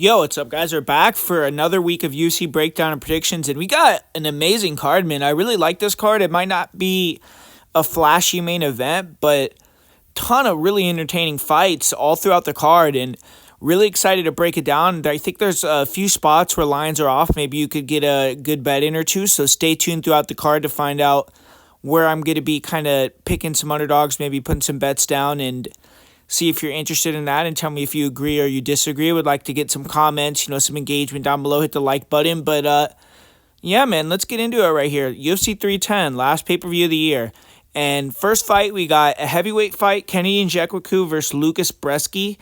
Yo, what's up, guys? We're back for another week of UFC breakdown and predictions, and we got an amazing card, man. I really like this card. It might not be a flashy main event, but ton of really entertaining fights all throughout the card, and really excited to break it down. I think there's a few spots where lines are off. Maybe you could get a good bet in or two, so stay tuned throughout the card to find out where I'm going to be kind of picking some underdogs, maybe putting some bets down, and see if you're interested in that and tell me if you agree or you disagree. Would like to get some comments, some engagement down below. Hit the like button. But yeah, man, let's get into it right here. UFC 310, last pay-per-view of the year. And first fight, we got a heavyweight fight, Kennedy Nzechukwu versus Lucas Brzeski.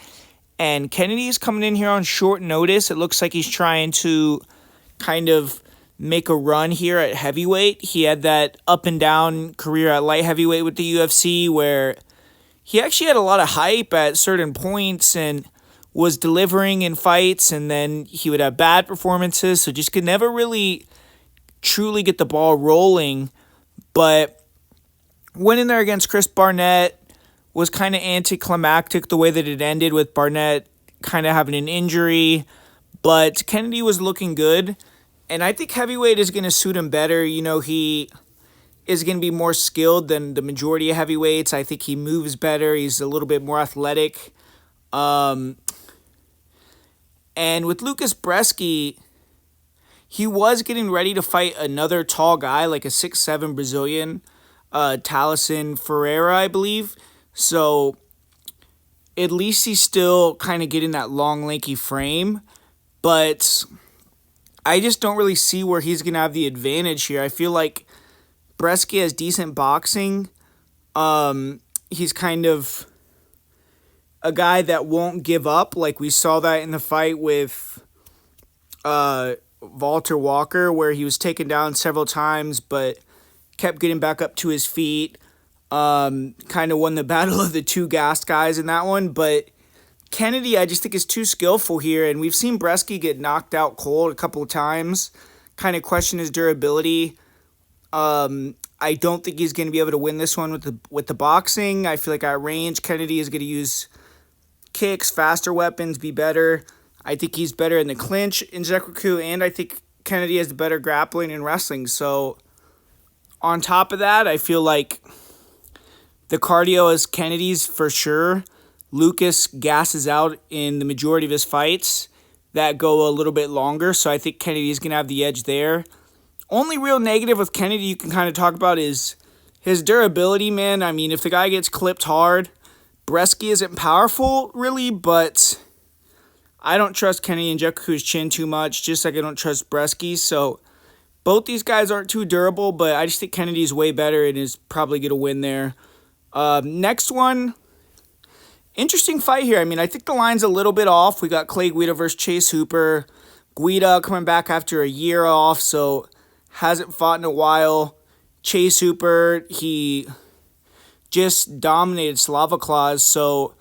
And Kennedy's coming in here on short notice. It looks like he's trying to kind of make a run here at heavyweight. He had that up and down career at light heavyweight with the UFC where he actually had a lot of hype at certain points and was delivering in fights, and then he would have bad performances, so just could never really truly get the ball rolling. But winning there against Chris Barnett was kind of anticlimactic the way that it ended, with Barnett kind of having an injury. But Kennedy was looking good, and I think heavyweight is going to suit him better. He is going to be more skilled than the majority of heavyweights. I think he moves better. He's a little bit more athletic. And with Lucas Brzeski, he was getting ready to fight another tall guy, like a 6'7" Brazilian, Thaleson Ferreira, I believe. So at least he's still kind of getting that long, lanky frame. But I just don't really see where he's going to have the advantage here. I feel like Brzeski has decent boxing. He's kind of a guy that won't give up. Like we saw that in the fight with Walter Walker, where he was taken down several times but kept getting back up to his feet. Kind of won the battle of the two gassed guys in that one. But Kennedy, I just think, is too skillful here. And we've seen Brzeski get knocked out cold a couple of times. Kind of question his durability. I don't think he's going to be able to win this one with the boxing. I feel like at range, Kennedy is going to use kicks, faster weapons, be better. I think he's better in the clinch in Nzechukwu, and I think Kennedy has the better grappling and wrestling. So on top of that, I feel like the cardio is Kennedy's for sure. Lucas gasses out in the majority of his fights that go a little bit longer, so I think Kennedy's going to have the edge there. Only real negative with Kennedy you can kind of talk about is his durability, man. I mean, if the guy gets clipped hard, Brzeski isn't powerful, really, but I don't trust Kennedy Nzechukwu's chin too much, just like I don't trust Brzeski. So both these guys aren't too durable, but I just think Kennedy's way better and is probably going to win there. Next one, interesting fight here. I mean, I think the line's a little bit off. We got Clay Guida versus Chase Hooper. Guida coming back after a year off, so hasn't fought in a while. Chase Hooper, he just dominated Slava, so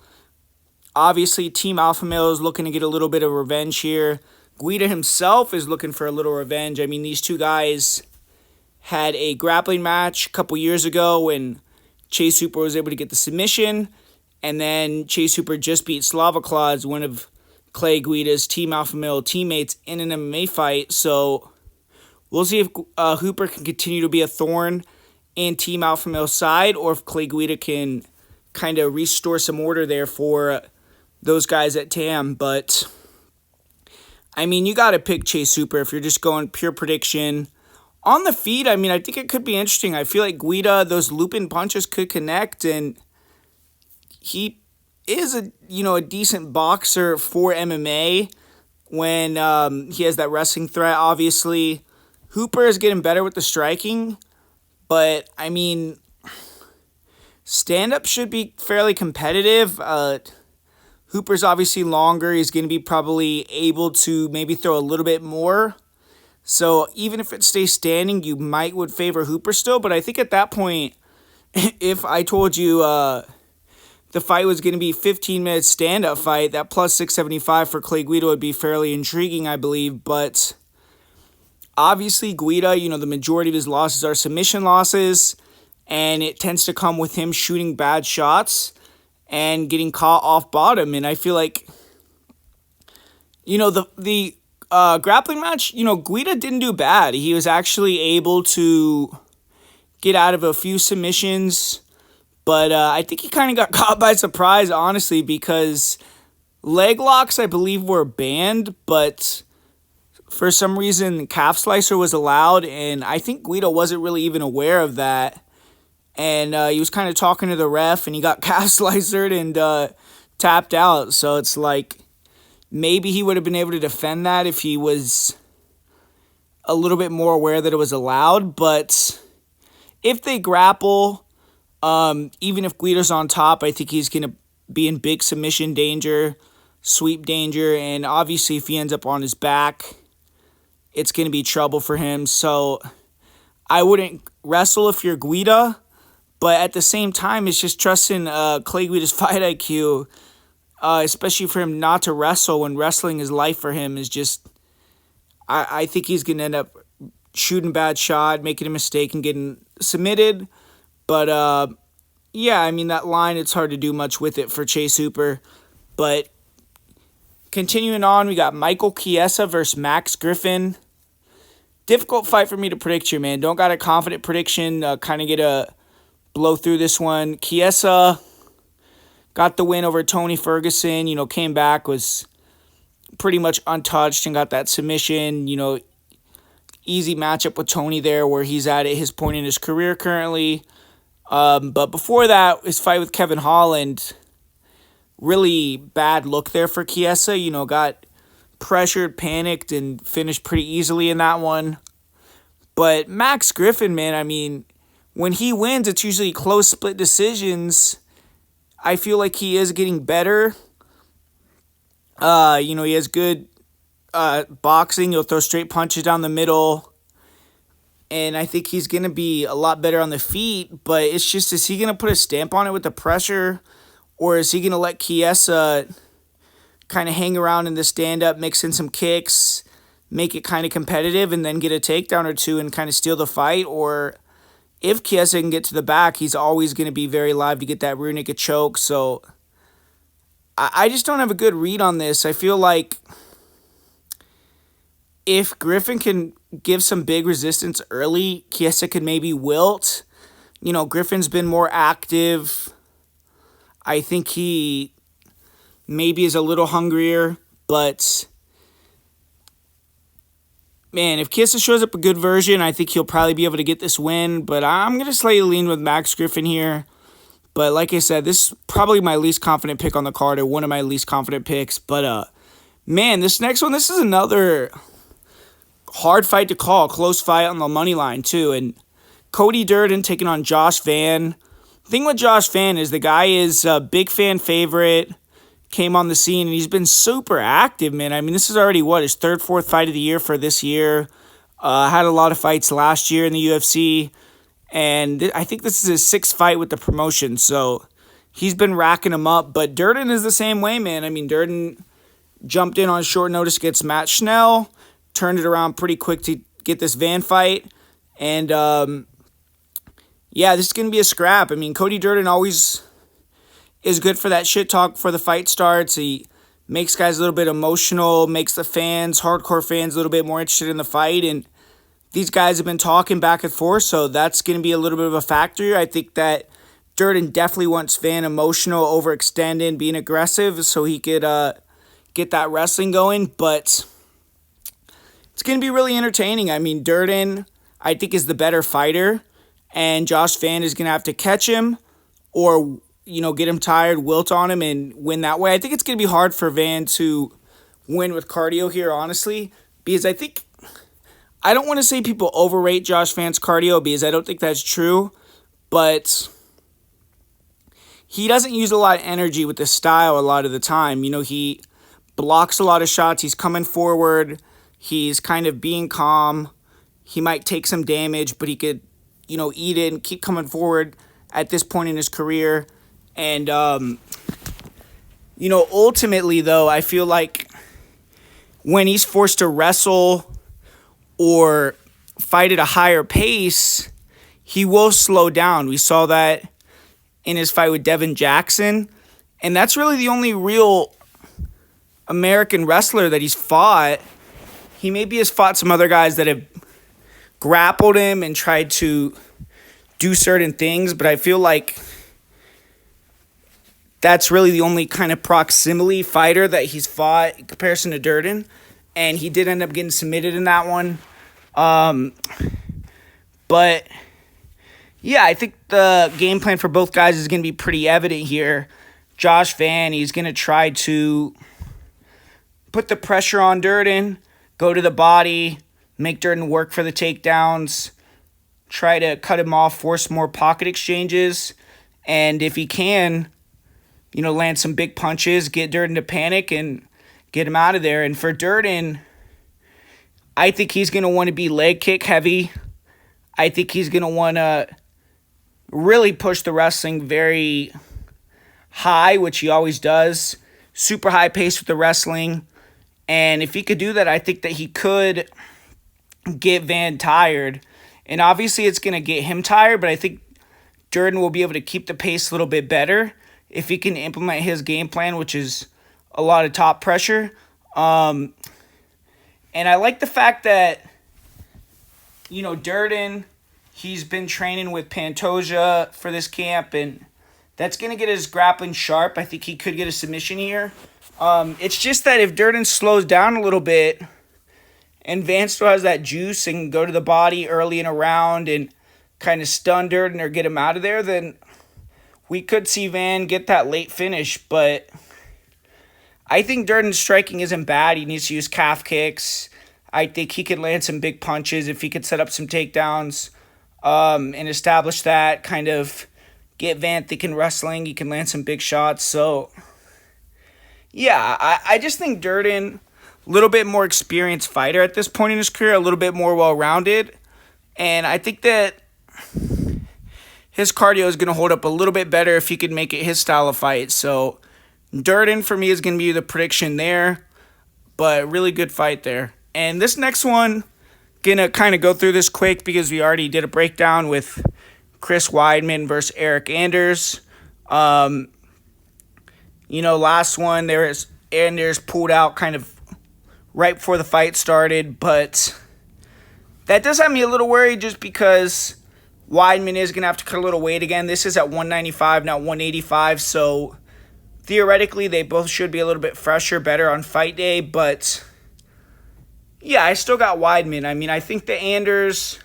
obviously Team Alpha Male is looking to get a little bit of revenge here. Guida himself is looking for a little revenge. I mean, these two guys had a grappling match a couple years ago when Chase Hooper was able to get the submission, and then Chase Hooper just beat Slava, one of Clay Guida's Team Alpha Male teammates, in an MMA fight. So we'll see if Hooper can continue to be a thorn in Team Alpha Male's side, or if Clay Guida can kind of restore some order there for those guys at TAM. But I mean, you got to pick Chase Hooper if you're just going pure prediction. On the feet, I mean, I think it could be interesting. I feel like Guida, those looping punches could connect, and he is a decent boxer for MMA when he has that wrestling threat. Obviously, Hooper is getting better with the striking, but I mean, stand-up should be fairly competitive. Hooper's obviously longer. He's going to be probably able to maybe throw a little bit more. So even if it stays standing, you would favor Hooper still. But I think at that point, if I told you the fight was going to be 15 minutes stand-up fight, that plus 675 for Clay Guida would be fairly intriguing, I believe. But obviously, Guida, the majority of his losses are submission losses, and it tends to come with him shooting bad shots and getting caught off bottom. And I feel like, The grappling match, Guida didn't do bad. He was actually able to get out of a few submissions, but I think he kind of got caught by surprise, honestly, because leg locks, I believe, were banned, but for some reason, calf slicer was allowed, and I think Guido wasn't really even aware of that. And he was kind of talking to the ref, and he got calf slicered and tapped out. So it's like maybe he would have been able to defend that if he was a little bit more aware that it was allowed. But if they grapple, even if Guido's on top, I think he's going to be in big submission danger, sweep danger, and obviously if he ends up on his back, it's going to be trouble for him. So I wouldn't wrestle if you're Guida, but at the same time, it's just trusting Clay Guida's fight IQ, especially for him not to wrestle when wrestling is life for him is just, I think he's going to end up shooting a bad shot, making a mistake, and getting submitted. But yeah, I mean, that line, it's hard to do much with it for Chase Hooper. But continuing on, we got Michael Chiesa versus Max Griffin. Difficult fight for me to predict here, man. Don't got a confident prediction. Kind of get a blow through this one. Chiesa got the win over Tony Ferguson. Came back, was pretty much untouched and got that submission. Easy matchup with Tony there where he's at his point in his career currently. But before that, his fight with Kevin Holland, really bad look there for Chiesa. Got pressured, panicked, and finished pretty easily in that one. But Max Griffin, man, I mean, when he wins, it's usually close split decisions. I feel like he is getting better. He has good boxing. He'll throw straight punches down the middle. And I think he's going to be a lot better on the feet. But it's just, is he going to put a stamp on it with the pressure? Or is he going to let Chiesa kind of hang around in the stand-up, mix in some kicks, make it kind of competitive, and then get a takedown or two and kind of steal the fight? Or if Chiesa can get to the back, he's always going to be very live to get that rear naked choke. So I just don't have a good read on this. I feel like if Griffin can give some big resistance early, Chiesa could maybe wilt. Griffin's been more active. I think he maybe is a little hungrier, but man, if Chiesa shows up a good version, I think he'll probably be able to get this win. But I'm going to slightly lean with Max Griffin here. But like I said, this is probably my least confident pick on the card, or one of my least confident picks. But man, this next one, this is another hard fight to call, close fight on the money line too. And Cody Durden taking on Josh Van. The thing with Josh Van is the guy is a big fan favorite, came on the scene, and he's been super active, man. I mean, this is already, his third, fourth fight of the year for this year. Had a lot of fights last year in the UFC, and I think this is his sixth fight with the promotion, so he's been racking them up. But Durden is the same way, man. I mean, Durden jumped in on short notice against Matt Schnell, turned it around pretty quick to get this Van fight, and yeah, this is going to be a scrap. I mean, Cody Durden always is good for that shit talk before the fight starts. He makes guys a little bit emotional, makes the fans, hardcore fans, a little bit more interested in the fight. And these guys have been talking back and forth, so that's going to be a little bit of a factor. I think that Durden definitely wants Van emotional, overextended, being aggressive, so he could get that wrestling going. But it's going to be really entertaining. I mean, Durden, I think, is the better fighter, and Josh Van is going to have to catch him or, get him tired, wilt on him, and win that way. I think it's going to be hard for Van to win with cardio here, honestly, because I don't want to say people overrate Josh Van's cardio, because I don't think that's true, but he doesn't use a lot of energy with the style a lot of the time. He blocks a lot of shots. He's coming forward. He's kind of being calm. He might take some damage, but he could, eat it and keep coming forward at this point in his career. And, ultimately, though, I feel like when he's forced to wrestle or fight at a higher pace, he will slow down. We saw that in his fight with Devin Jackson. And that's really the only real American wrestler that he's fought. He maybe has fought some other guys that have grappled him and tried to do certain things, but I feel like that's really the only kind of proximity fighter that he's fought in comparison to Durden, and he did end up getting submitted in that one. But yeah, I think the game plan for both guys is going to be pretty evident here. Josh Van, he's going to try to put the pressure on Durden, go to the body, make Durden work for the takedowns, try to cut him off, force more pocket exchanges, and if he can, land some big punches, get Durden to panic, and get him out of there. And for Durden, I think he's going to want to be leg kick heavy. I think he's going to want to really push the wrestling very high, which he always does. Super high pace with the wrestling. And if he could do that, I think that he could get Van tired. And obviously it's going to get him tired, but I think Durden will be able to keep the pace a little bit better if he can implement his game plan, which is a lot of top pressure. And I like the fact that, Durden, he's been training with Pantoja for this camp, and that's going to get his grappling sharp. I think he could get a submission here. It's just that if Durden slows down a little bit and Van still has that juice and can go to the body early in a round and kind of stun Durden or get him out of there, then we could see Van get that late finish. But I think Durden's striking isn't bad. He needs to use calf kicks. I think he could land some big punches if he could set up some takedowns and establish that, kind of get Van thinking wrestling. He can land some big shots. So, yeah, I just think Durden, a little bit more experienced fighter at this point in his career, a little bit more well-rounded. And I think that his cardio is going to hold up a little bit better if he could make it his style of fight. So Durden, for me, is going to be the prediction there. But really good fight there. And this next one, going to kind of go through this quick because we already did a breakdown with Chris Weidman versus Eric Anders. Last one, Anders pulled out kind of right before the fight started. But that does have me a little worried just because Weidman is going to have to cut a little weight again. This is at 195, not 185. So theoretically, they both should be a little bit fresher, better on fight day. But yeah, I still got Weidman. I mean, I think the Anders,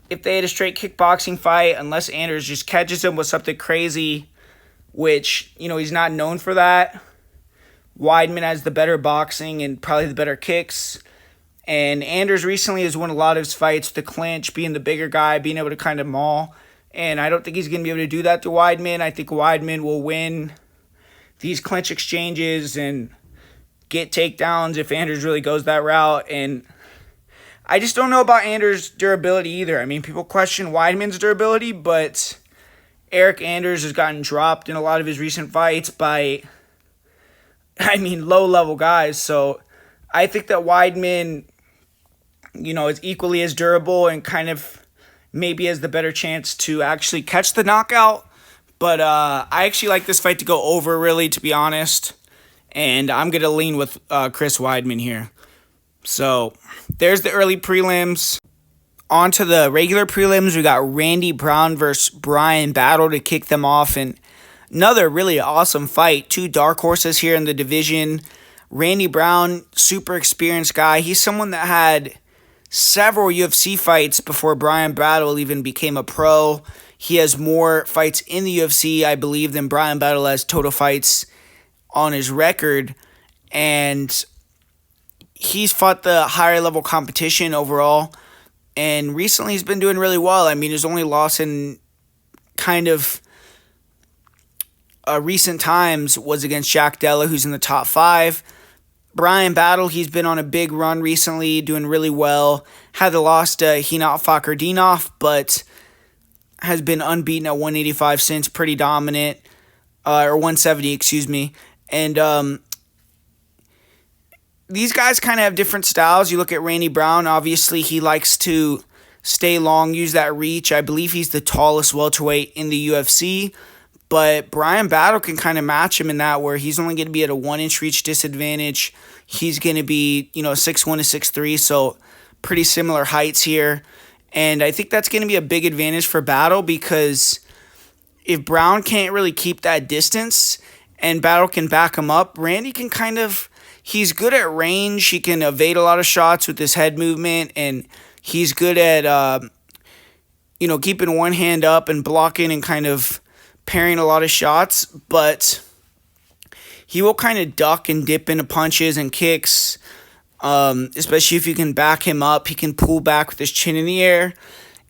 if they had a straight kickboxing fight, unless Anders just catches him with something crazy, which, he's not known for that, Weidman has the better boxing and probably the better kicks. And Anders recently has won a lot of his fights with the clinch, being the bigger guy, being able to kind of maul. And I don't think he's going to be able to do that to Weidman. I think Weidman will win these clinch exchanges and get takedowns if Anders really goes that route. And I just don't know about Anders' durability either. I mean, people question Weidman's durability, but Eric Anders has gotten dropped in a lot of his recent fights by, low-level guys. So I think that Weidman, is equally as durable and kind of maybe has the better chance to actually catch the knockout. But I actually like this fight to go over, really, to be honest. And I'm going to lean with Chris Weidman here. So there's the early prelims. On to the regular prelims. We got Randy Brown versus Brian Battle to kick them off. And another really awesome fight. Two dark horses here in the division. Randy Brown, super experienced guy. He's someone that had several UFC fights before Brian Battle even became a pro. He has more fights in the UFC, I believe, than Brian Battle has total fights on his record. And he's fought the higher level competition overall. And recently he's been doing really well. I mean, his only loss in kind of recent times was against Jack Della, who's in the top 5. Brian Battle, he's been on a big run recently, doing really well. Had the loss to Hinat Fakhretdinov, but has been unbeaten at 185 since, pretty dominant. Or 170, excuse me. And these guys kind of have different styles. You look at Randy Brown, obviously he likes to stay long, use that reach. I believe he's the tallest welterweight in the UFC. But Bryan Battle can kind of match him in that, where he's only going to be at a 1-inch reach disadvantage. He's going to be, 6'1" to 6'3", so pretty similar heights here. And I think that's going to be a big advantage for Battle, because if Brown can't really keep that distance and Battle can back him up, Randy can he's good at range. He can evade a lot of shots with his head movement, and he's good at, keeping one hand up and blocking and kind of parrying a lot of shots. But he will kind of duck and dip into punches and kicks, especially if you can back him up. He can pull back with his chin in the air.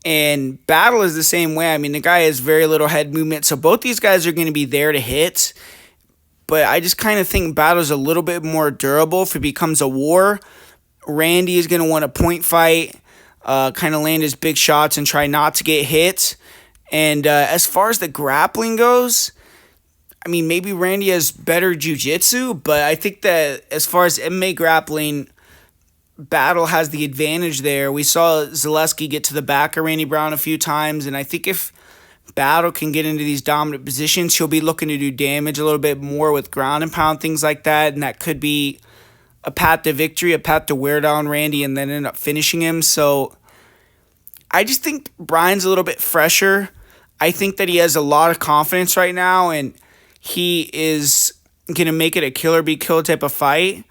And Battle is the same way. I mean, the guy has very little head movement, so both these guys are going to be there to hit. But I just kind of think Battle's a little bit more durable if it becomes a war. Randy is going to want a point fight, kind of land his big shots and try not to get hit. And as far as the grappling goes, I mean, maybe Randy has better jiu-jitsu, but I think that as far as MMA grappling, Battle has the advantage there. We saw Zaleski get to the back of Randy Brown a few times, and I think if Battle can get into these dominant positions, he'll be looking to do damage a little bit more with ground and pound, things like that, and that could be a path to victory, a path to wear down Randy and then end up finishing him. So I just think Bryan's a little bit fresher. I think that he has a lot of confidence right now, and he is going to make it a killer be killed type of fight.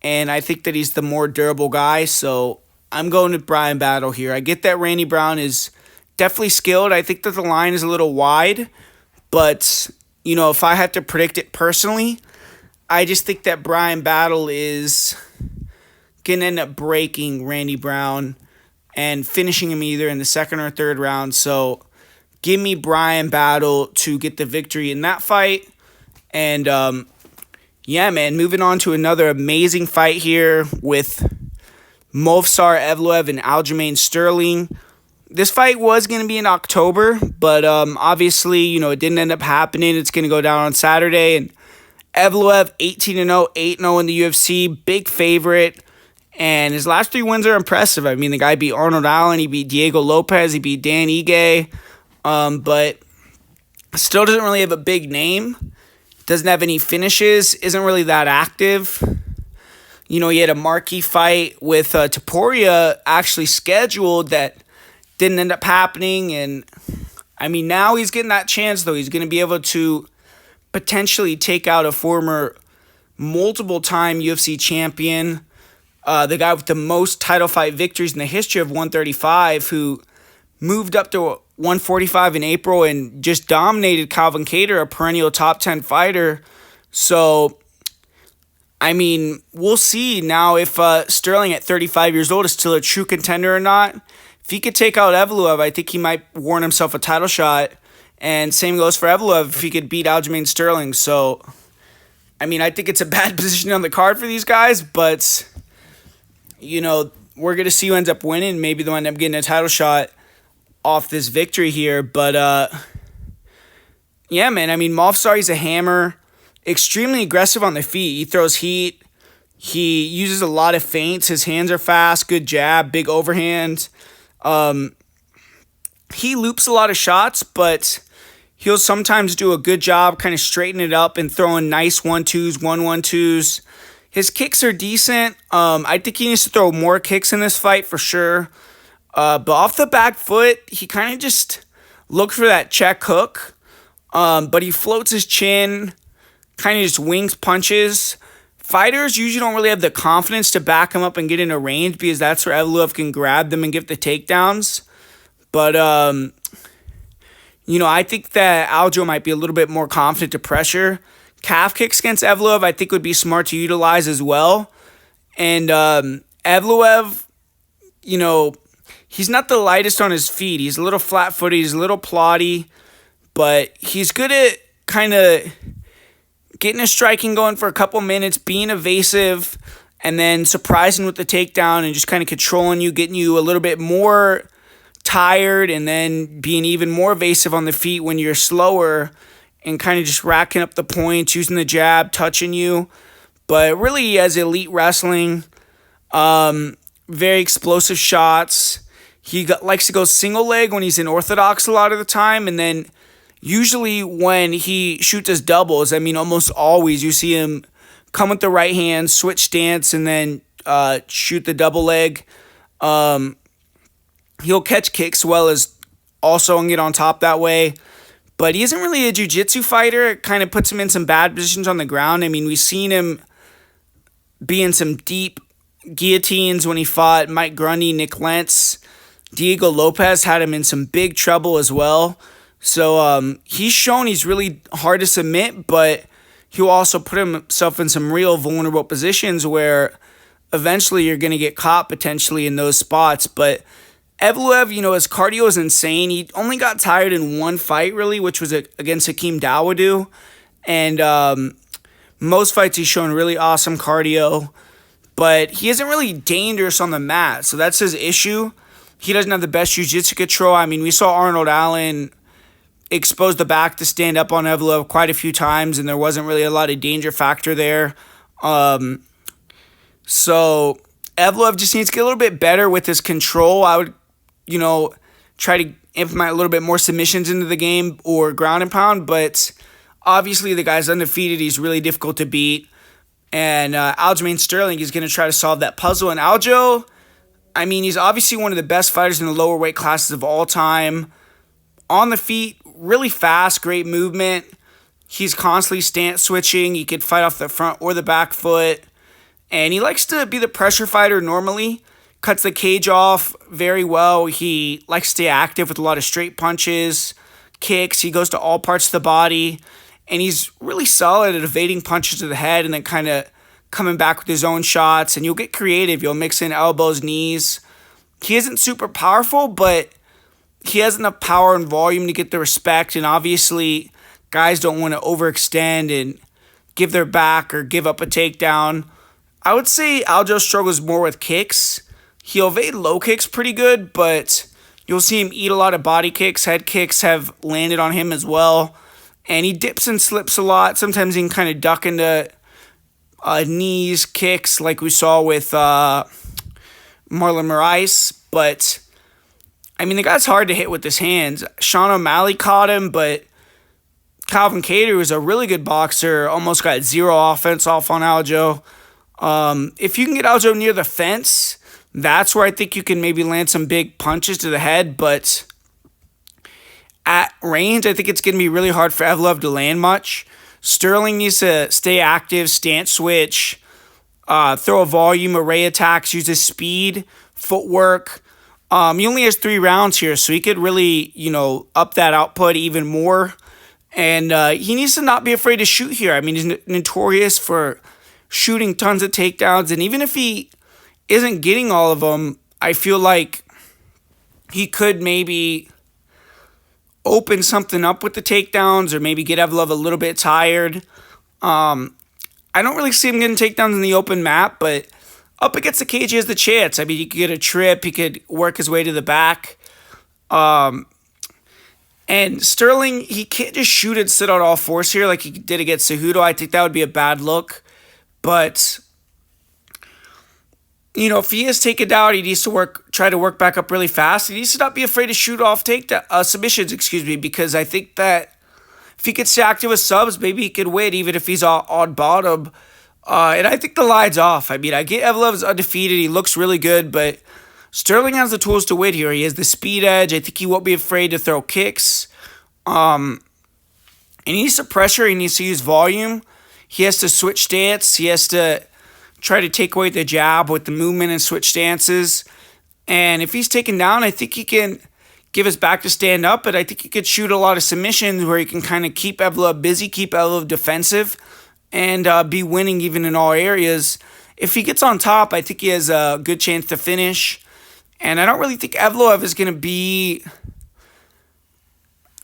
And I think that he's the more durable guy, so I'm going with Bryan Battle here. I get that Randy Brown is definitely skilled. I think that the line is a little wide, but, if I have to predict it personally, I just think that Bryan Battle is going to end up breaking Randy Brown and finishing him either in the second or third round. So give me Bryan Battle to get the victory in that fight. And, yeah, man, moving on to another amazing fight here with Movsar Evloev and Aljamain Sterling. This fight was going to be in October, but obviously, it didn't end up happening. It's going to go down on Saturday. And Evloev, 18-0, 8-0 in the UFC, big favorite. And his last 3 wins are impressive. I mean, the guy beat Arnold Allen, he beat Diego Lopez, he beat Dan Ige, but still doesn't really have a big name. Doesn't have any finishes, isn't really that active. He had a marquee fight with Topuria actually scheduled that didn't end up happening. And, I mean, now he's getting that chance, though. He's going to be able to potentially take out a former multiple-time UFC champion, the guy with the most title fight victories in the history of 135, who moved up to 145 in April and just dominated Calvin Kattar, a perennial top 10 fighter. So, I mean, we'll see now if Sterling at 35 years old is still a true contender or not. If he could take out Evloev, I think he might warrant himself a title shot. And same goes for Evloev if he could beat Aljamain Sterling. So, I mean, I think it's a bad position on the card for these guys, but, we're going to see who ends up winning. Maybe they'll end up getting a title shot off this victory here. But, yeah, man, I mean, Movsar, he's a hammer. Extremely aggressive on the feet. He throws heat. He uses a lot of feints. His hands are fast. Good jab. Big overhand. He loops a lot of shots, but he'll sometimes do a good job kind of straightening it up and throwing nice 1-2s, 1-1-2s. His kicks are decent. I think he needs to throw more kicks in this fight for sure. But off the back foot, he kind of just looks for that check hook. But he floats his chin, kind of just wings punches. Fighters usually don't really have the confidence to back him up and get into range because that's where Evloev can grab them and give the takedowns. But, I think that Aljo might be a little bit more confident to pressure. Calf kicks against Evloev, I think, would be smart to utilize as well. And Evloev, he's not the lightest on his feet. He's a little flat-footed. He's a little plotty. But he's good at kind of getting his striking going for a couple minutes, being evasive, and then surprising with the takedown and just kind of controlling you, getting you a little bit more tired, and then being even more evasive on the feet when you're slower and kind of just racking up the points, using the jab, touching you. But really, he has elite wrestling, very explosive shots. He likes to go single leg when he's in orthodox a lot of the time, and then usually when he shoots his doubles, I mean, almost always you see him come with the right hand, switch stance, and then shoot the double leg. He'll catch kicks well as also and get on top that way. But he isn't really a jiu-jitsu fighter. It kind of puts him in some bad positions on the ground. I mean, we've seen him be in some deep guillotines when he fought Mike Grundy, Nick Lentz. Diego Lopez had him in some big trouble as well. So he's shown he's really hard to submit, but he'll also put himself in some real vulnerable positions where eventually you're going to get caught potentially in those spots. But Evloev, his cardio is insane. He only got tired in one fight, really, which was against Hakeem Dawodu. And most fights he's shown really awesome cardio. But he isn't really dangerous on the mat, so that's his issue. He doesn't have the best jiu-jitsu control. I mean, we saw Arnold Allen expose the back to stand up on Evloev quite a few times, and there wasn't really a lot of danger factor there. So Evloev just needs to get a little bit better with his control. I would, try to implement a little bit more submissions into the game or ground and pound, but obviously the guy's undefeated. He's really difficult to beat. And Aljamain Sterling is going to try to solve that puzzle. And Aljo, I mean, he's obviously one of the best fighters in the lower weight classes of all time. On the feet, really fast, great movement. He's constantly stance switching. He could fight off the front or the back foot. And he likes to be the pressure fighter normally. Cuts the cage off very well. He likes to stay active with a lot of straight punches, kicks. He goes to all parts of the body. And he's really solid at evading punches to the head and then kind of coming back with his own shots. And you'll get creative. You'll mix in elbows, knees. He isn't super powerful, but he has enough power and volume to get the respect. And obviously, guys don't want to overextend and give their back or give up a takedown. I would say Aljo struggles more with kicks. He'll evade low kicks pretty good, but you'll see him eat a lot of body kicks. Head kicks have landed on him as well. And he dips and slips a lot. Sometimes he can kind of duck into knees, kicks, like we saw with Marlon Moraes. But, I mean, the guy's hard to hit with his hands. Sean O'Malley caught him, but Calvin Kattar, who's a really good boxer, almost got zero offense off on Aljo. If you can get Aljo near the fence, that's where I think you can maybe land some big punches to the head. But at range, I think it's going to be really hard for Evloev to land much. Sterling needs to stay active, stance switch, throw a volume, array attacks, use his speed, footwork. He only has 3 rounds here, so he could really, up that output even more. And he needs to not be afraid to shoot here. I mean, he's notorious for shooting tons of takedowns. And even if he isn't getting all of them, I feel like he could maybe open something up with the takedowns or maybe get Evloev a little bit tired. I don't really see him getting takedowns in the open mat, but up against the cage, he has the chance. I mean, he could get a trip. He could work his way to the back. And Sterling, he can't just shoot and sit on all fours here like he did against Cejudo. I think that would be a bad look. But, if he is taken down, he needs to try to work back up really fast. He needs to not be afraid to shoot off submissions, because I think that if he gets active with subs, maybe he could win, even if he's on bottom. And I think the line's off. I mean, I get Evloev's undefeated. He looks really good, but Sterling has the tools to win here. He has the speed edge. I think he won't be afraid to throw kicks. And he needs to pressure. He needs to use volume. He has to switch stance. He has to try to take away the jab with the movement and switch stances. And if he's taken down, I think he can give his back to stand up, but I think he could shoot a lot of submissions where he can kind of keep Evloev busy, keep Evloev defensive, and be winning even in all areas. If he gets on top, I think he has a good chance to finish. And I don't really think Evloev is going to be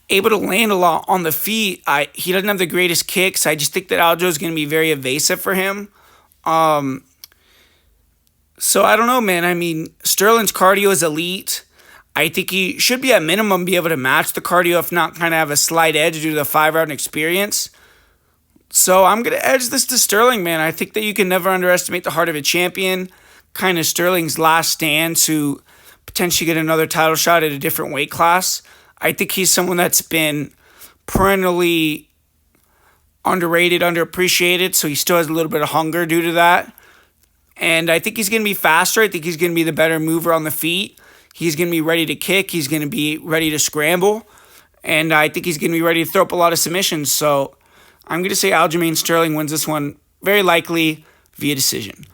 able to land a lot on the feet. He doesn't have the greatest kicks. I just think that Aljo is going to be very evasive for him. So I don't know, man. I mean, Sterling's cardio is elite. I think he should be at minimum be able to match the cardio, if not kind of have a slight edge due to the 5-round experience. So I'm going to edge this to Sterling, man. I think that you can never underestimate the heart of a champion. Kind of Sterling's last stand to potentially get another title shot at a different weight class. I think he's someone that's been perennially underrated, underappreciated, so he still has a little bit of hunger due to that. And I think he's going to be faster. I think he's going to be the better mover on the feet. He's going to be ready to kick. He's going to be ready to scramble. And I think he's going to be ready to throw up a lot of submissions. So I'm going to say Aljamain Sterling wins this one, very likely via decision.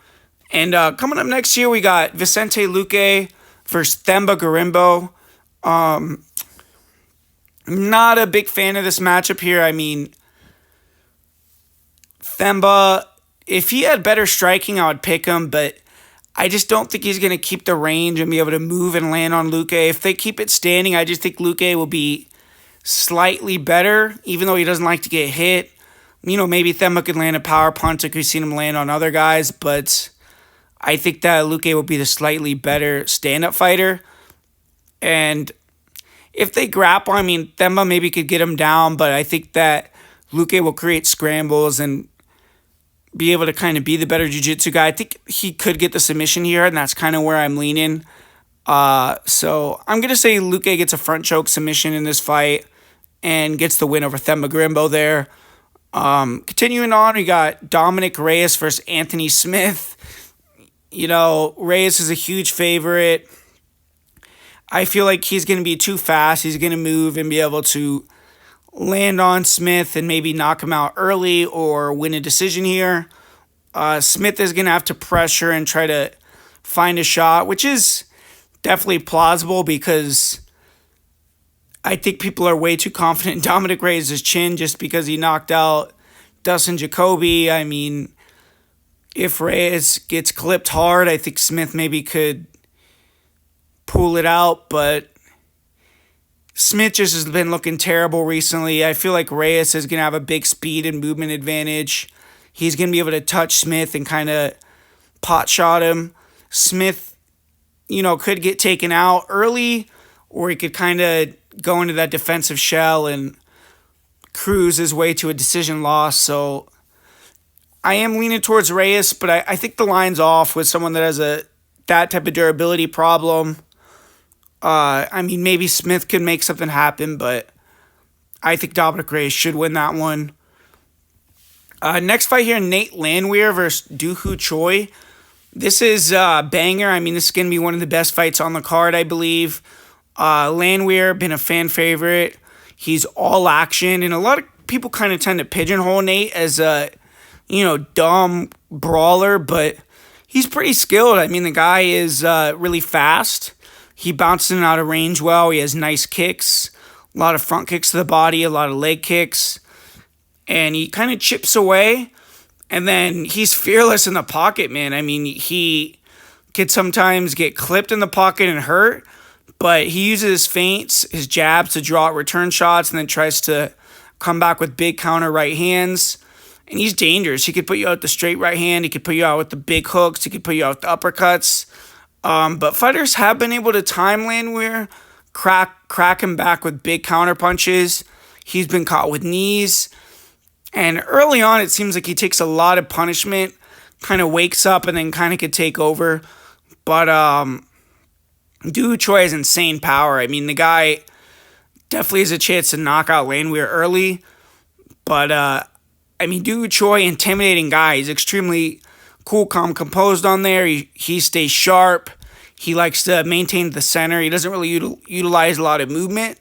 And coming up next year, we got Vicente Luque versus Themba Gorimbo. Not a big fan of this matchup here. I mean, Themba, if he had better striking, I would pick him, but I just don't think he's going to keep the range and be able to move and land on Luque. If they keep it standing, I just think Luque will be slightly better, even though he doesn't like to get hit. You know, maybe Themba could land a power punch like we've seen him land on other guys, but I think that Luque will be the slightly better stand-up fighter. And if they grapple, I mean, Themba maybe could get him down, but I think that Luque will create scrambles and be able to kind of be the better jiu-jitsu guy. I think he could get the submission here, and that's kind of where I'm leaning. So I'm going to say Luque gets a front choke submission in this fight and gets the win over Themba Gorimbo there. Continuing on, we got Dominic Reyes versus Anthony Smith. You know, Reyes is a huge favorite. I feel like he's going to be too fast. He's going to move and be able to land on Smith and maybe knock him out early or win a decision here. Smith is going to have to pressure and try to find a shot, which is definitely plausible because I think people are way too confident in Dominic Reyes' chin just because he knocked out Dustin Jacoby. I mean, if Reyes gets clipped hard, I think Smith maybe could pull it out, but Smith just has been looking terrible recently. I feel like Reyes is going to have a big speed and movement advantage. He's going to be able to touch Smith and kind of pot shot him. Smith, you know, could get taken out early, or he could kind of go into that defensive shell and cruise his way to a decision loss. So I am leaning towards Reyes, but I think the line's off with someone that has that type of durability problem. I mean, maybe Smith could make something happen, but I think Dominic Reyes should win that one. Next fight here, Nate Landwehr versus Dooho Choi. This is a banger. I mean, this is going to be one of the best fights on the card, I believe. Landwehr, been a fan favorite. He's all action, and a lot of people kind of tend to pigeonhole Nate as a, dumb brawler, but he's pretty skilled. I mean, the guy is really fast. He bounces in and out of range well. He has nice kicks, a lot of front kicks to the body, a lot of leg kicks, and he kind of chips away, and then he's fearless in the pocket, man. I mean, he could sometimes get clipped in the pocket and hurt, but he uses his feints, his jabs to draw out return shots, and then tries to come back with big counter right hands. And he's dangerous. He could put you out with the straight right hand. He could put you out with the big hooks. He could put you out with the uppercuts. But fighters have been able to time Landwehr, crack him back with big counter punches. He's been caught with knees. And early on, it seems like he takes a lot of punishment, kind of wakes up and then kind of could take over. But Dooho Choi has insane power. I mean, the guy definitely has a chance to knock out Landwehr early. But, Dooho Choi, intimidating guy. He's extremely cool, calm, composed on there. He stays sharp. He likes to maintain the center. He doesn't really utilize a lot of movement,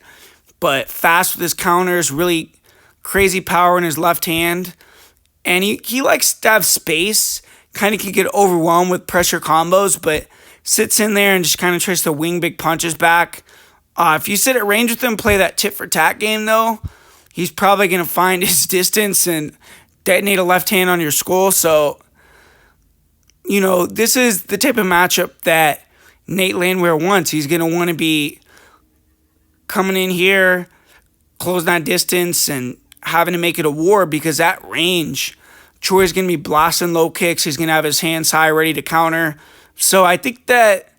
but fast with his counters, really crazy power in his left hand. And he likes to have space, kind of can get overwhelmed with pressure combos, but sits in there and just kind of tries to wing big punches back. If you sit at range with him, play that tit-for-tat game, though, he's probably going to find his distance and detonate a left hand on your skull. So, this is the type of matchup that Nate Landwehr wants. He's going to want to be coming in here, closing that distance, and having to make it a war because at range, Choi's going to be blasting low kicks. He's going to have his hands high, ready to counter. So I think that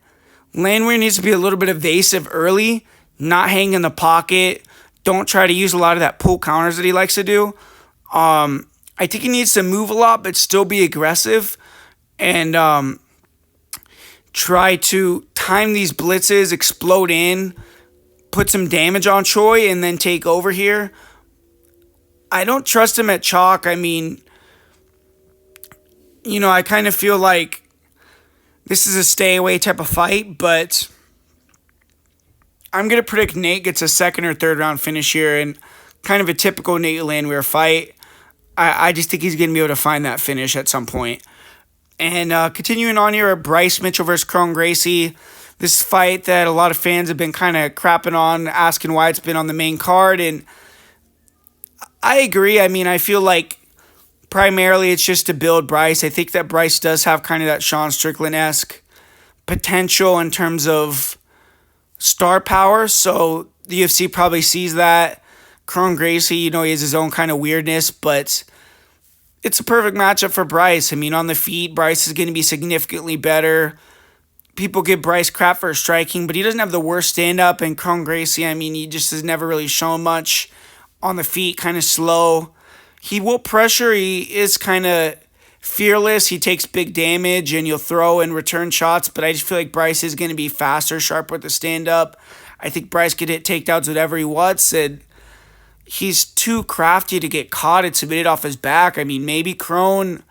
Landwehr needs to be a little bit evasive early, not hang in the pocket. Don't try to use a lot of that pull counters that he likes to do. I think he needs to move a lot, but still be aggressive and try to time these blitzes, explode in, put some damage on Choi, and then take over here. I don't trust him at chalk. I mean, I kind of feel like this is a stay away type of fight, but I'm going to predict Nate gets a second or third round finish here and kind of a typical Nate Landwehr fight. I just think he's going to be able to find that finish at some point. And continuing on here, Bryce Mitchell versus Kron Gracie. This fight that a lot of fans have been kind of crapping on, asking why it's been on the main card. And I agree. I mean, I feel like primarily it's just to build Bryce. I think that Bryce does have kind of that Sean Strickland-esque potential in terms of star power. So the UFC probably sees that. Kron Gracie, he has his own kind of weirdness, but it's a perfect matchup for Bryce. I mean, on the feet, Bryce is going to be significantly better. People give Bryce crap for striking, but he doesn't have the worst stand-up. And Kron Gracie, I mean, he just has never really shown much on the feet, kind of slow. He will pressure. He is kind of fearless. He takes big damage, and you'll throw and return shots, but I just feel like Bryce is going to be faster, sharp with the stand-up. I think Bryce could hit takedowns whatever he wants, and he's too crafty to get caught and submitted off his back. I mean, maybe Kron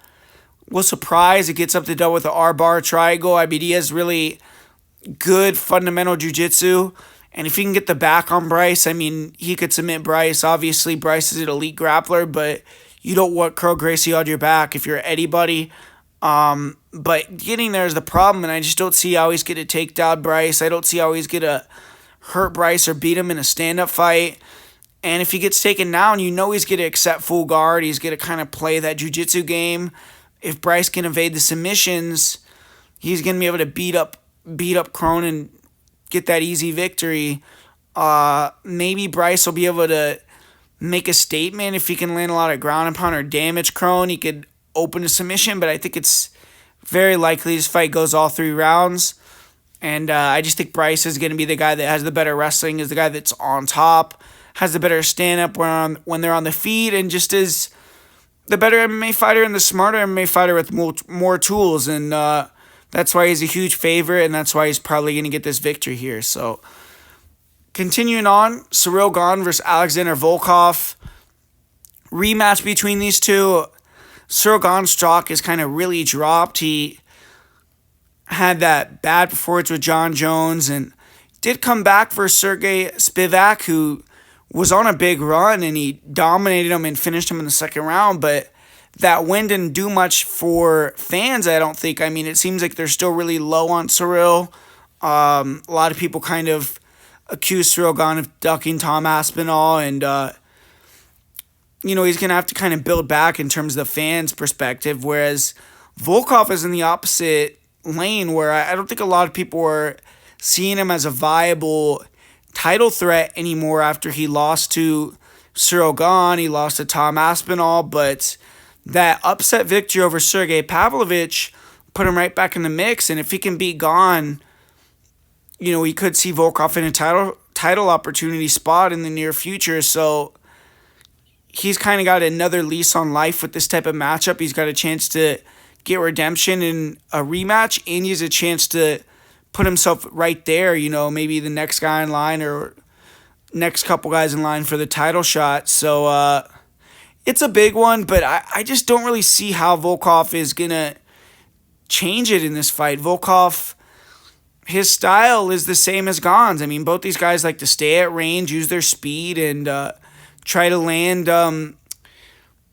will surprise. It gets up to double with the R-bar triangle. I mean, he has really good fundamental jiu-jitsu. And if he can get the back on Bryce, I mean, he could submit Bryce. Obviously, Bryce is an elite grappler, but you don't want Kron Gracie on your back if you're anybody. But getting there is the problem, and I just don't see how he's going to take down Bryce. I don't see how he's going to hurt Bryce or beat him in a stand-up fight. And if he gets taken down, he's going to accept full guard. He's going to kind of play that jiu-jitsu game. If Bryce can evade the submissions, he's going to be able to beat up Kron and get that easy victory. Maybe Bryce will be able to make a statement if he can land a lot of ground and pound or damage Kron. He could open a submission, but I think it's very likely this fight goes all 3 rounds. And I just think Bryce is going to be the guy that has the better wrestling, is the guy that's on top, has the better stand-up when they're on the feet, and just is the better MMA fighter and the smarter MMA fighter with more tools. And that's why he's a huge favorite, and that's why he's probably going to get this victory here. So, continuing on, Ciryl Gane versus Alexander Volkov. Rematch between these two. Ciryl Gane's stock is kind of really dropped. He had that bad performance with John Jones and did come back for Sergey Spivak, who was on a big run, and he dominated him and finished him in the second round, but that win didn't do much for fans, I don't think. I mean, it seems like they're still really low on Ciryl. A lot of people kind of accuse Ciryl Gane of ducking Tom Aspinall, and, he's going to have to kind of build back in terms of the fans' perspective, whereas Volkov is in the opposite lane, where I don't think a lot of people are seeing him as a viable title threat anymore after he lost to Ciryl Gane. He lost to Tom Aspinall, but that upset victory over Sergey Pavlovich put him right back in the mix. And if he can beat Gane, he could see Volkov in a title opportunity spot in the near future. So he's kind of got another lease on life with this type of matchup. He's got a chance to get redemption in a rematch, and he has a chance to put himself right there, maybe the next guy in line or next couple guys in line for the title shot. So it's a big one, but I just don't really see how Volkov is going to change it in this fight. Volkov, his style is the same as Gane's. I mean, both these guys like to stay at range, use their speed, and try to land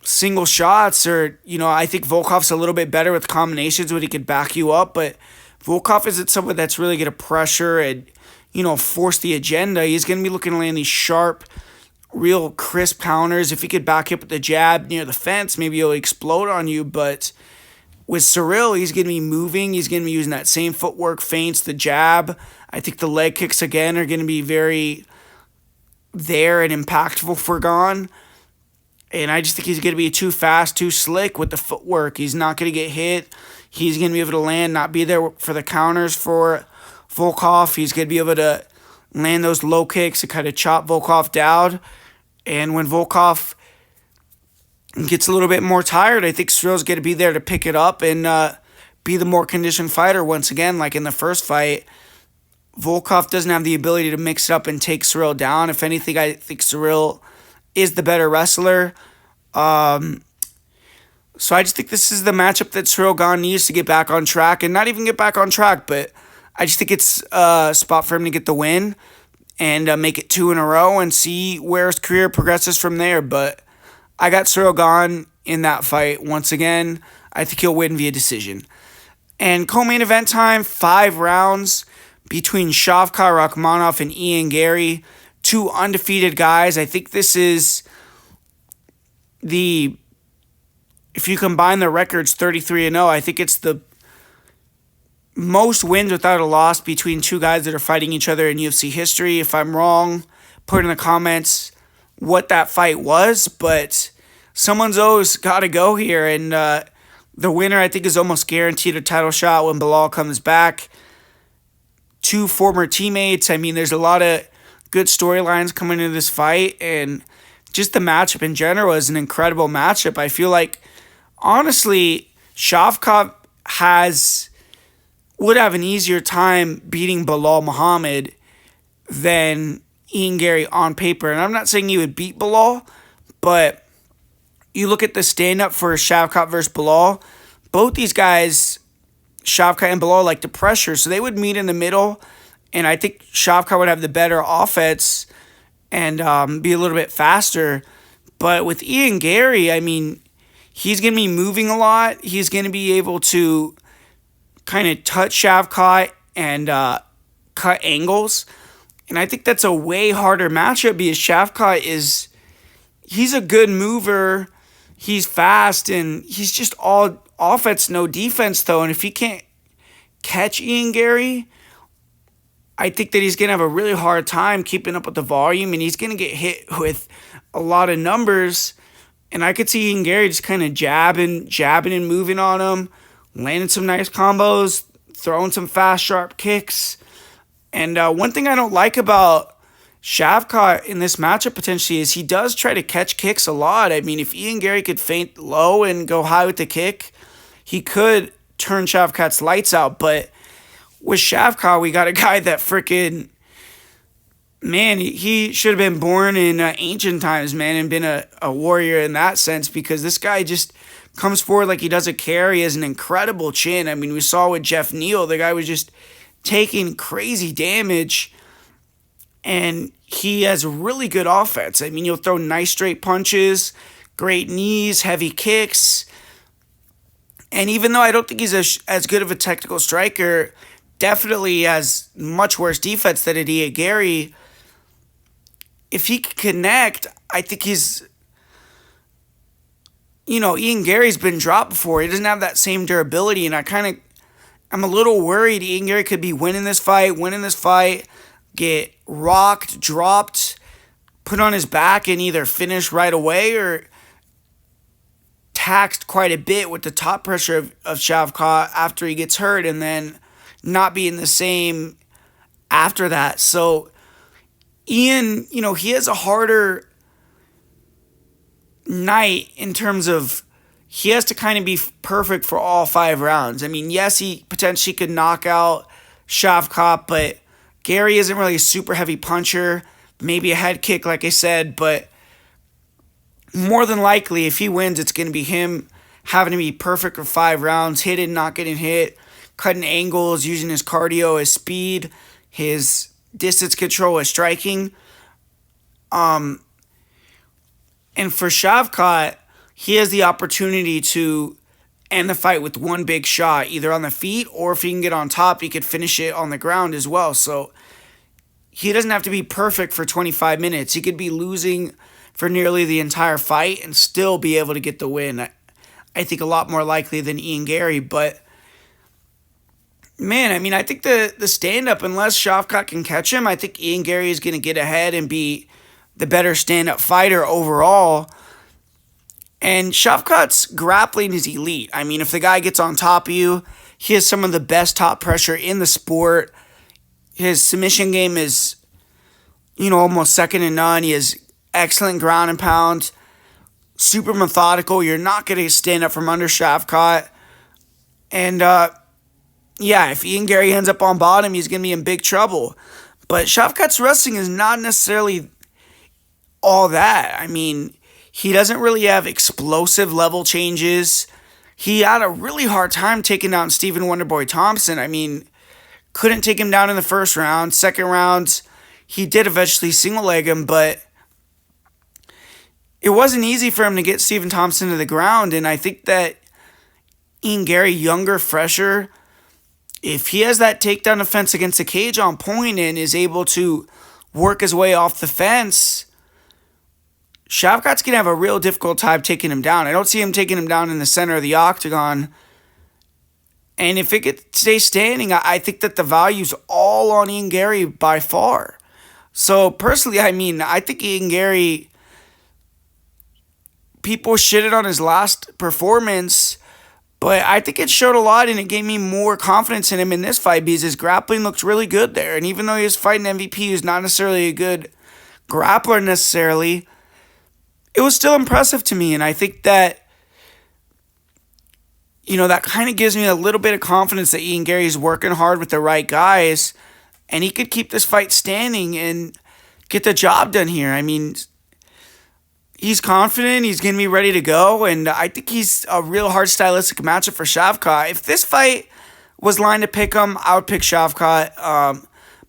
single shots. Or, I think Volkov's a little bit better with combinations when he can back you up, but Volkov isn't someone that's really going to pressure and, force the agenda. He's going to be looking to land these sharp, real crisp counters. If he could back up with the jab near the fence, maybe he'll explode on you. But with Ciryl, he's going to be moving. He's going to be using that same footwork, feints, the jab. I think the leg kicks, again, are going to be very there and impactful for Gane. And I just think he's going to be too fast, too slick with the footwork. He's not going to get hit. He's going to be able to land, not be there for the counters for Volkov. He's going to be able to land those low kicks and kind of chop Volkov down. And when Volkov gets a little bit more tired, I think Ciryl's going to be there to pick it up and be the more conditioned fighter once again, like in the first fight. Volkov doesn't have the ability to mix it up and take Ciryl down. If anything, I think Ciryl is the better wrestler. So I just think this is the matchup that Ciryl Gane needs to get back on track, and not even get back on track, but I just think it's a spot for him to get the win and make it 2 in a row and see where his career progresses from there. But I got Ciryl Gane in that fight once again. I think he'll win via decision. And co-main event time, 5 rounds between Shavkat Rakhmonov and Ian Gary, 2 undefeated guys. I think this is if you combine the records, 33-0, I think it's the most wins without a loss between 2 guys that are fighting each other in UFC history. If I'm wrong, put in the comments what that fight was, but someone's always got to go here, and the winner, I think, is almost guaranteed a title shot when Belal comes back. 2 former teammates. I mean, there's a lot of good storylines coming into this fight, and just the matchup in general is an incredible matchup. I feel like, honestly, Shavkat would have an easier time beating Belal Muhammad than Ian Gary on paper. And I'm not saying he would beat Belal, but you look at the stand-up for Shavkat versus Belal, both these guys, Shavkat and Belal, like to pressure, so they would meet in the middle, and I think Shavkat would have the better offense and be a little bit faster. But with Ian Gary, I mean, he's going to be moving a lot. He's going to be able to kind of touch Shavkat and cut angles. And I think that's a way harder matchup because Shavkat he's a good mover. He's fast, and he's just all offense, no defense, though. And if he can't catch Ian Gary, I think that he's going to have a really hard time keeping up with the volume, and he's going to get hit with a lot of numbers. And I could see Ian Gary just kind of jabbing and moving on him, landing some nice combos, throwing some fast, sharp kicks. And one thing I don't like about Shavkat in this matchup potentially is he does try to catch kicks a lot. I mean, if Ian Gary could feint low and go high with the kick, he could turn Shavkat's lights out. But with Shavkat, we got a guy that freaking, man, he should have been born in ancient times, man, and been a warrior in that sense, because this guy just comes forward like he doesn't care. He has an incredible chin. I mean, we saw with Jeff Neal, the guy was just taking crazy damage, and he has really good offense. I mean, he'll throw nice straight punches, great knees, heavy kicks. And even though I don't think he's as good of a technical striker, definitely has much worse defense than Ian Gary. If he can connect, I think Ian Gary's been dropped before. He doesn't have that same durability, and I'm a little worried Ian Gary could be winning this fight, get rocked, dropped, put on his back, and either finish right away or taxed quite a bit with the top pressure of Shavkat after he gets hurt, and then not being the same after that. So Ian, he has a harder night in terms of he has to kind of be perfect for all 5 rounds. I mean, yes, he potentially could knock out Shavkat, but Gary isn't really a super heavy puncher. Maybe a head kick, like I said, but more than likely, if he wins, it's going to be him having to be perfect for 5 rounds, hitting, not getting hit, cutting angles, using his cardio, his speed, his distance control, his striking. And for Shavkat, he has the opportunity to end the fight with one big shot, either on the feet, or if he can get on top, he could finish it on the ground as well. So he doesn't have to be perfect for 25 minutes. He could be losing for nearly the entire fight and still be able to get the win. I think a lot more likely than Ian Gary. But, man, I mean, I think the stand-up, unless Shavkat can catch him, I think Ian Gary is going to get ahead and be the better stand-up fighter overall. And Shavkat's grappling is elite. I mean, if the guy gets on top of you, he has some of the best top pressure in the sport. His submission game is, almost second to none. He has excellent ground and pound, super methodical. You're not going to stand up from under Shavkat. And, if Ian Gary ends up on bottom, he's going to be in big trouble. But Shavkat's wrestling is not necessarily all that. I mean, He doesn't really have explosive level changes. He had a really hard time taking down Stephen Wonderboy Thompson. I mean, couldn't take him down in the first round. Second round, he did eventually single leg him, but it wasn't easy for him to get Stephen Thompson to the ground. And I think that Ian Gary, younger, fresher, if he has that takedown defense against the cage on point and is able to work his way off the fence, Shavkat's going to have a real difficult time taking him down. I don't see him taking him down in the center of the octagon. And if it could stay standing, I think that the value's all on Ian Gary by far. So personally, I mean, I think Ian Gary, people shitted on his last performance, but I think it showed a lot and it gave me more confidence in him in this fight because his grappling looked really good there. And even though he was fighting MVP, who's not necessarily a good grappler necessarily, it was still impressive to me. And I think that, you know, that kind of gives me a little bit of confidence that Ian Gary's working hard with the right guys and he could keep this fight standing and get the job done here. I mean, he's confident. He's going to be ready to go. And I think he's a real hard stylistic matchup for Shavkat. If this fight was lined to pick him, I would pick Shavkat.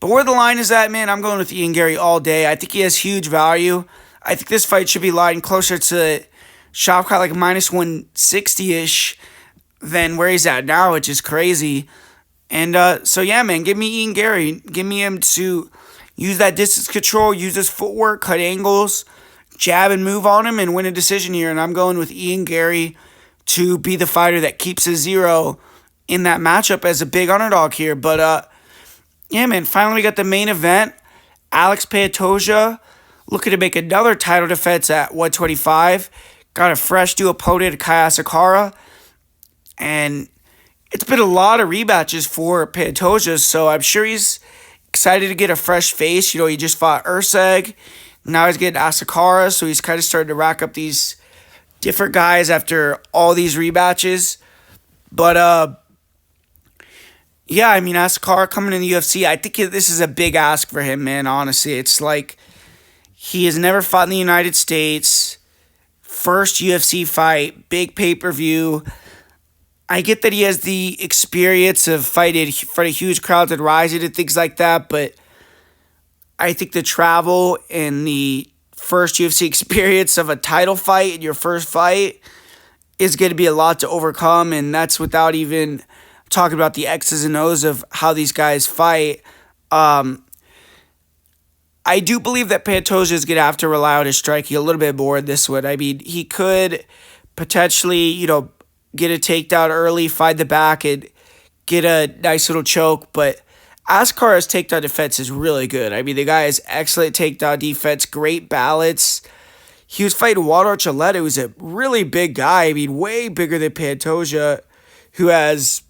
But where the line is at, man, I'm going with Ian Gary all day. I think he has huge value. I think this fight should be lined closer to Shavkat, like minus 160-ish than where he's at now, which is crazy. And so, yeah, man, give me Ian Gary. Give me him to use that distance control, use his footwork, cut angles, jab and move on him and win a decision here. And I'm going with Ian Gary to be the fighter that keeps a 0 in that matchup as a big underdog here. But, yeah, man, finally we got the main event. Alex Pantoja looking to make another title defense at 125. Got a fresh new opponent, Asakura. And it's been a lot of rematches for Pantoja, so I'm sure he's excited to get a fresh face. You know, he just fought Urseg. Now he's getting Asakura, so he's kind of starting to rack up these different guys after all these rematches. But, yeah, I mean, Asakura coming in the UFC, I think this is a big ask for him, man, honestly. It's like he has never fought in the United States. First UFC fight, big pay-per-view. I get that he has the experience of fighting in front of huge crowds and rising and things like that, but I think the travel and the first UFC experience of a title fight in your first fight is going to be a lot to overcome, and that's without even talking about the X's and O's of how these guys fight. I do believe that Pantoja is going to have to rely on his striking a little bit more in this one. I mean, he could potentially, you know, get a takedown early, find the back, and get a nice little choke. But Asakura's takedown defense is really good. I mean, the guy has excellent takedown defense, great balance. He was fighting Walter Archuleta, who's a really big guy. I mean, way bigger than Pantoja, who has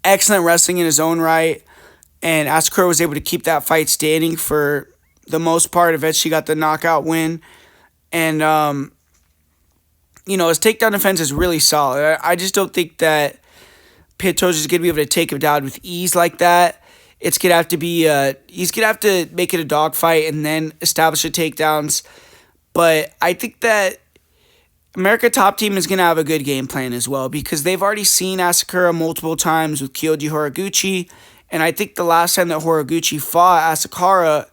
excellent wrestling in his own right. And Asakura was able to keep that fight standing for the most part. Eventually got the knockout win. And, you know, his takedown defense is really solid. I just don't think that Pantoja is going to be able to take him down with ease like that. It's going to have to be, he's going to have to make it a dogfight and then establish the takedowns. But I think that America Top Team is going to have a good game plan as well because they've already seen Asakura multiple times with Kyoji Horiguchi. And I think the last time that Horiguchi fought Asakura,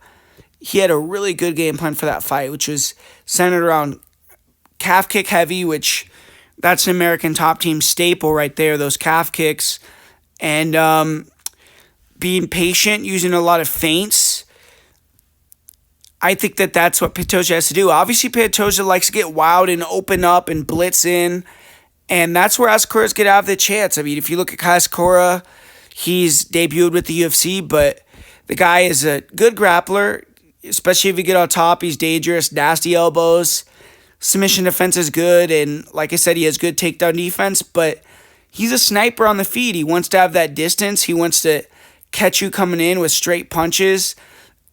he had a really good game plan for that fight, which was centered around calf kick heavy, which that's an American Top Team staple right there, those calf kicks. And being patient, using a lot of feints. I think that that's what Pantoja has to do. Obviously, Pantoja likes to get wild and open up and blitz in. And that's where Asakura's going to have the chance. I mean, if you look at Asakura, he's debuted with the UFC, but the guy is a good grappler, especially if you get on top. He's dangerous, nasty elbows. Submission defense is good, and like I said, he has good takedown defense, but he's a sniper on the feet. He wants to have that distance. He wants to catch you coming in with straight punches.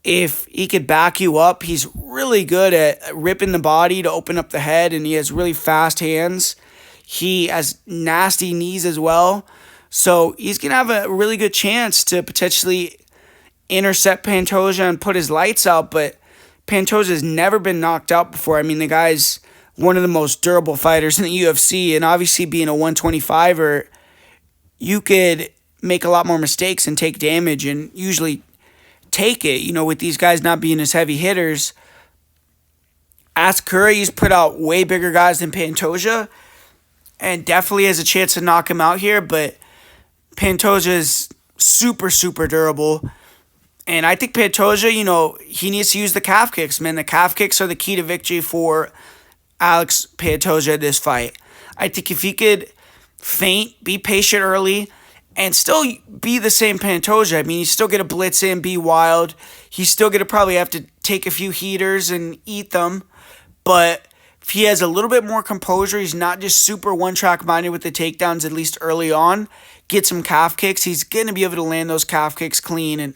If he could back you up, he's really good at ripping the body to open up the head, and he has really fast hands. He has nasty knees as well. So he's going to have a really good chance to potentially intercept Pantoja and put his lights out, but Pantoja's never been knocked out before. I mean, the guy's one of the most durable fighters in the UFC. And obviously being a 125er, you could make a lot more mistakes and take damage and usually take it. You know, with these guys not being as heavy hitters, Asakura, he's put out way bigger guys than Pantoja and definitely has a chance to knock him out here. But Pantoja is super, super durable. And I think Pantoja, you know, he needs to use the calf kicks, man. The calf kicks are the key to victory for Alex Pantoja in this fight. I think if he could feint, be patient early, and still be the same Pantoja. I mean, he's still going to blitz in, be wild. He's still going to probably have to take a few heaters and eat them. But if he has a little bit more composure, he's not just super one-track minded with the takedowns, at least early on, get some calf kicks, he's going to be able to land those calf kicks clean and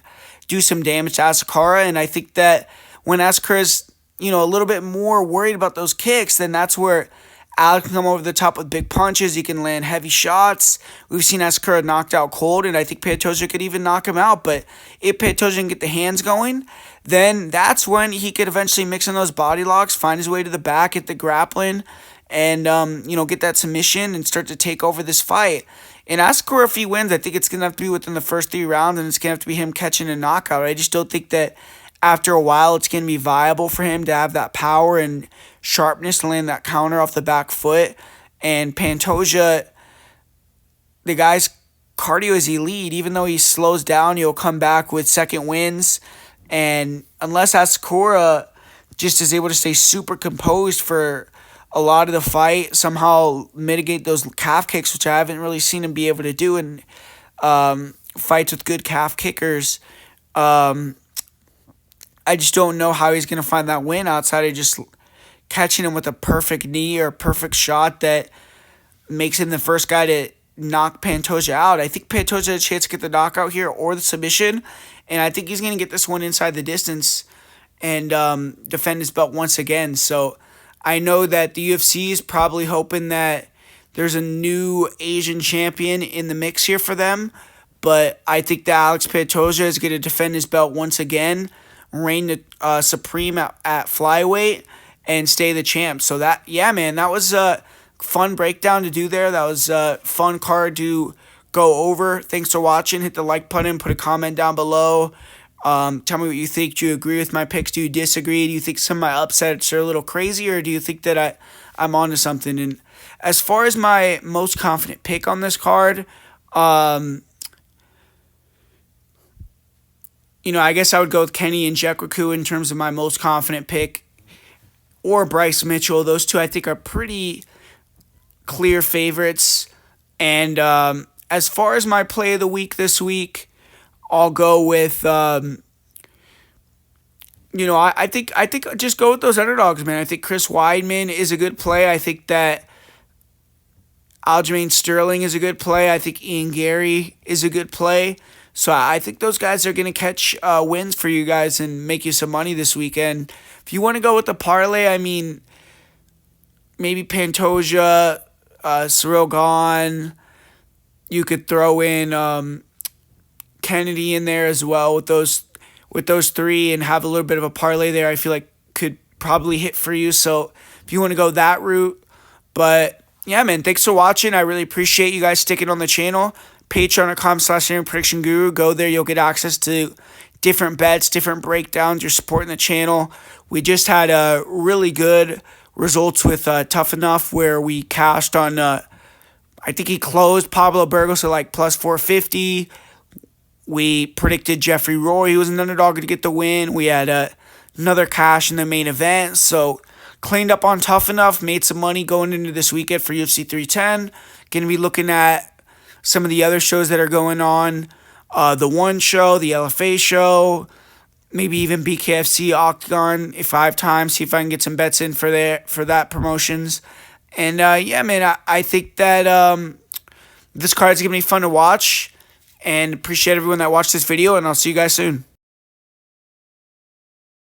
do some damage to Asakura. And I think that when Asakura's, you know, a little bit more worried about those kicks, then that's where Alex can come over the top with big punches. He can land heavy shots. We've seen Asakura knocked out cold, and I think Pantoja could even knock him out. But if Pantoja can get the hands going, then that's when he could eventually mix in those body locks, find his way to the back, get the grappling, and you know, get that submission and start to take over this fight. And Asakura, if he wins, I think it's going to have to be within the first 3 rounds, and it's going to have to be him catching a knockout. I just don't think that after a while it's going to be viable for him to have that power and sharpness to land that counter off the back foot. And Pantoja, the guy's cardio is elite. Even though he slows down, he'll come back with second wins. And unless Asakura just is able to stay super composed for a lot of the fight, somehow mitigate those calf kicks, which I haven't really seen him be able to do in fights with good calf kickers, I just don't know how he's going to find that win outside of just catching him with a perfect knee or a perfect shot that makes him the first guy to knock Pantoja out. I think Pantoja had a chance to get the knockout here or the submission, and I think he's going to get this one inside the distance and defend his belt once again. So I know that the UFC is probably hoping that there's a new Asian champion in the mix here for them, but I think that Alex Pantoja is going to defend his belt once again, reign supreme at flyweight, and stay the champ. So that, yeah, man, that was a fun breakdown to do there. That was a fun card to go over. Thanks for watching. Hit the like button. Put a comment down below. Tell me what you think. Do you agree with my picks? Do you disagree? Do you think some of my upsets are a little crazy, or do you think that I'm onto something? And as far as my most confident pick on this card, you know, I guess I would go with Kenny Nzechukwu in terms of my most confident pick, or Bryce Mitchell. Those two I think are pretty clear favorites. And as far as my play of the week this week, I'll go with, you know, I think just go with those underdogs, man. I think Chris Weidman is a good play. I think that Aljamain Sterling is a good play. I think Ian Gary is a good play. So I think those guys are going to catch wins for you guys and make you some money this weekend. If you want to go with the parlay, I mean, maybe Pantoja, Cyril Gahn. You could throw in Kennedy in there as well with those three and have a little bit of a parlay there. I feel like could probably hit for you. So if you want to go that route, but yeah, man, thanks for watching. I really appreciate you guys sticking on the channel. Patreon.com/PredictionGuru. Go there. You'll get access to different bets, different breakdowns. You're supporting the channel. We just had a really good results with Tough Enough where we cashed on, I think he closed Pablo Burgos at like plus 450. We predicted Jeffrey Roy. He was an underdog to get the win. We had another cash in the main event. So cleaned up on Tough Enough, made some money going into this weekend for UFC 310. Going to be looking at some of the other shows that are going on. The One show, the LFA show, maybe even BKFC, Octagon, if I have time, see if I can get some bets in for that promotions. And yeah, man, I think that this card is going to be fun to watch. And appreciate everyone that watched this video, and I'll see you guys soon.